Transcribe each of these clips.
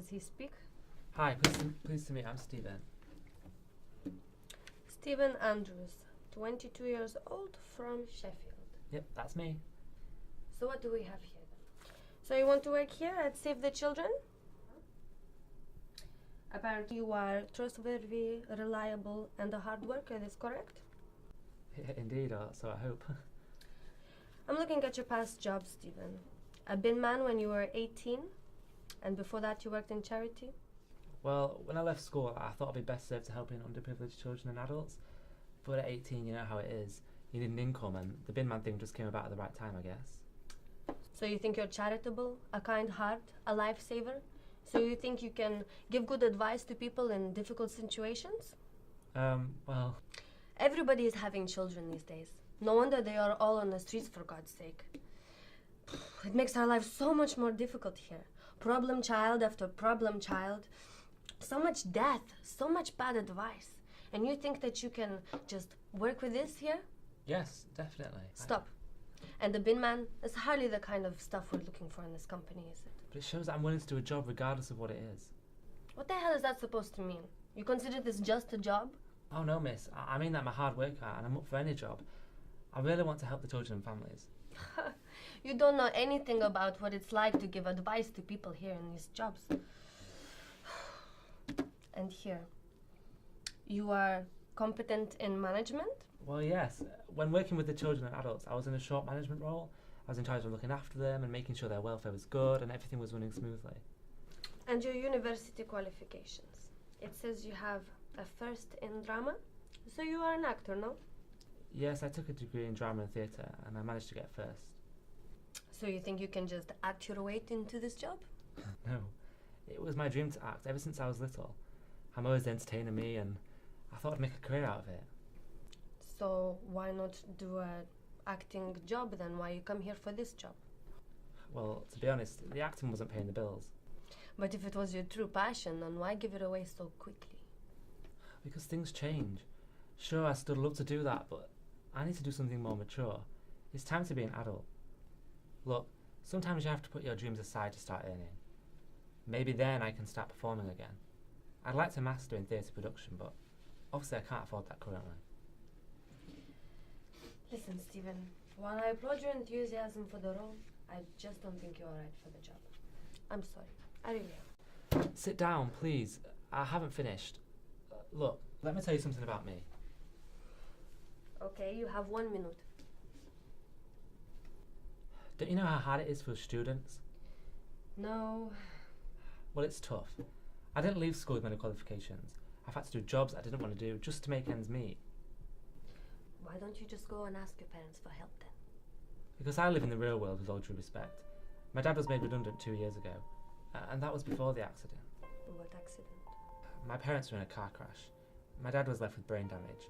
Does he speak? Hi, pleased to meet you. I'm Stephen. Stephen Andrews, 22 years old, from Sheffield. Yep, that's me. So what do we have here then? So you want to work here at Save the Children? Apparently you are trustworthy, reliable, and a hard worker, is correct? Yeah, indeed, so I hope. I'm looking at your past jobs, Stephen. A bin man when you were 18, and before that you worked in charity. Well, when I left school, I thought I'd be best served to helping underprivileged children and adults. But at 18, you know how it is. You need an income, and the bin man thing just came about at the right time, I guess. So you think you're charitable, a kind heart, a lifesaver? So you think you can give good advice to people in difficult situations? Well... Everybody is having children these days. No wonder they are all on the streets, for God's sake. It makes our lives so much more difficult here. Problem child after problem child. So much death, so much bad advice. And you think that you can just work with this here? Yes, definitely. Stop. And the bin man is hardly the kind of stuff we're looking for in this company, is it? But it shows that I'm willing to do a job regardless of what it is. What the hell is that supposed to mean? You consider this just a job? Oh no, miss. I mean that I'm a hard worker and I'm up for any job. I really want to help the children and families. You don't know anything about what it's like to give advice to people here in these jobs. And here, you are competent in management? Well, yes. When working with the children and adults, I was in a short management role. I was in charge of looking after them and making sure their welfare was good and everything was running smoothly. And your university qualifications? It says you have a first in drama, so you are an actor, no? Yes, I took a degree in drama and theatre and I managed to get first. So you think you can just act your way into this job? No. It was my dream to act ever since I was little. I'm always entertaining me and I thought I'd make a career out of it. So why not do a acting job then? Why you come here for this job? Well, to be honest, the acting wasn't paying the bills. But if it was your true passion, then why give it away so quickly? Because things change. Sure, I still love to do that, but I need to do something more mature. It's time to be an adult. Look, sometimes you have to put your dreams aside to start earning. Maybe then I can start performing again. I'd like to master in theatre production, but obviously I can't afford that currently. Listen, Stephen, while I applaud your enthusiasm for the role, I just don't think you're right for the job. I'm sorry. I really am. Sit down, please. I haven't finished. Look, let me tell you something about me. Okay, you have 1 minute. Don't you know how hard it is for students? No. Well, it's tough. I didn't leave school with many qualifications. I've had to do jobs I didn't want to do just to make ends meet. Why don't you just go and ask your parents for help then? Because I live in the real world with all due respect. My dad was made redundant 2 years ago, and that was before the accident. What accident? My parents were in a car crash. My dad was left with brain damage.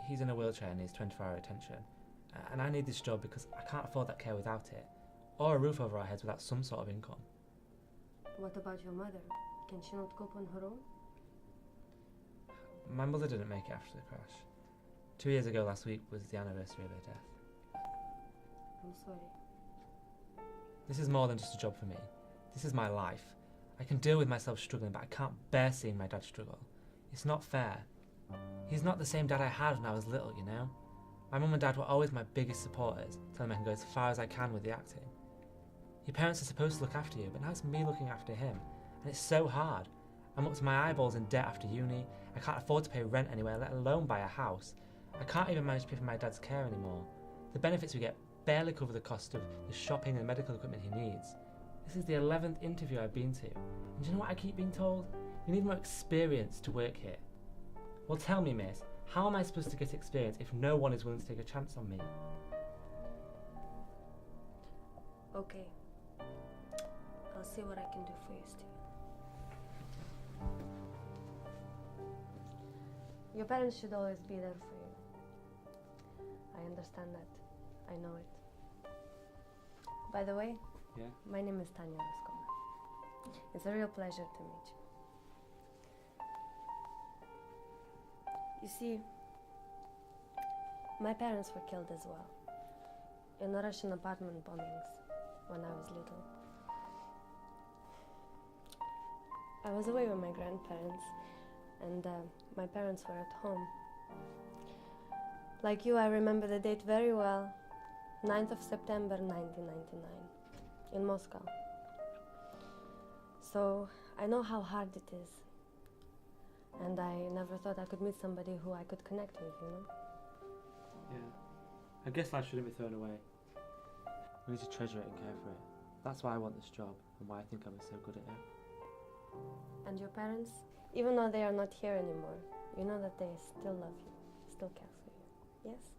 He's in a wheelchair and needs 24-hour attention. And I need this job because I can't afford that care without it, or a roof over our heads without some sort of income. What about your mother? Can she not cope on her own? My mother didn't make it after the crash. 2 years ago last week was the anniversary of her death. I'm sorry. This is more than just a job for me. This is my life. I can deal with myself struggling, but I can't bear seeing my dad struggle. It's not fair. He's not the same dad I had when I was little, you know? My mum and dad were always my biggest supporters, telling me I can go as far as I can with the acting. Your parents are supposed to look after you, but now it's me looking after him, and it's so hard. I'm up to my eyeballs in debt after uni. I can't afford to pay rent anywhere, let alone buy a house. I can't even manage to pay for my dad's care anymore. The benefits we get barely cover the cost of the shopping and medical equipment he needs. This is the 11th interview I've been to, and do you know what I keep being told? You need more experience to work here. Well, tell me, miss, how am I supposed to get experience if no one is willing to take a chance on me? Okay. I'll see what I can do for you, Stephen. Your parents should always be there for you. I understand that. I know it. By the way, Yeah? my name is Tanya Raskova. It's a real pleasure to meet you. You see, my parents were killed as well in the Russian apartment bombings when I was little. I was away with my grandparents, and my parents were at home. Like you, I remember the date very well. 9th of September 1999, in Moscow. So I know how hard it is. And I never thought I could meet somebody who I could connect with, you know? Yeah. I guess life shouldn't be thrown away. We need to treasure it and care for it. That's why I want this job and why I think I'm so good at it. And your parents, even though they are not here anymore, you know that they still love you, still care for you. Yes?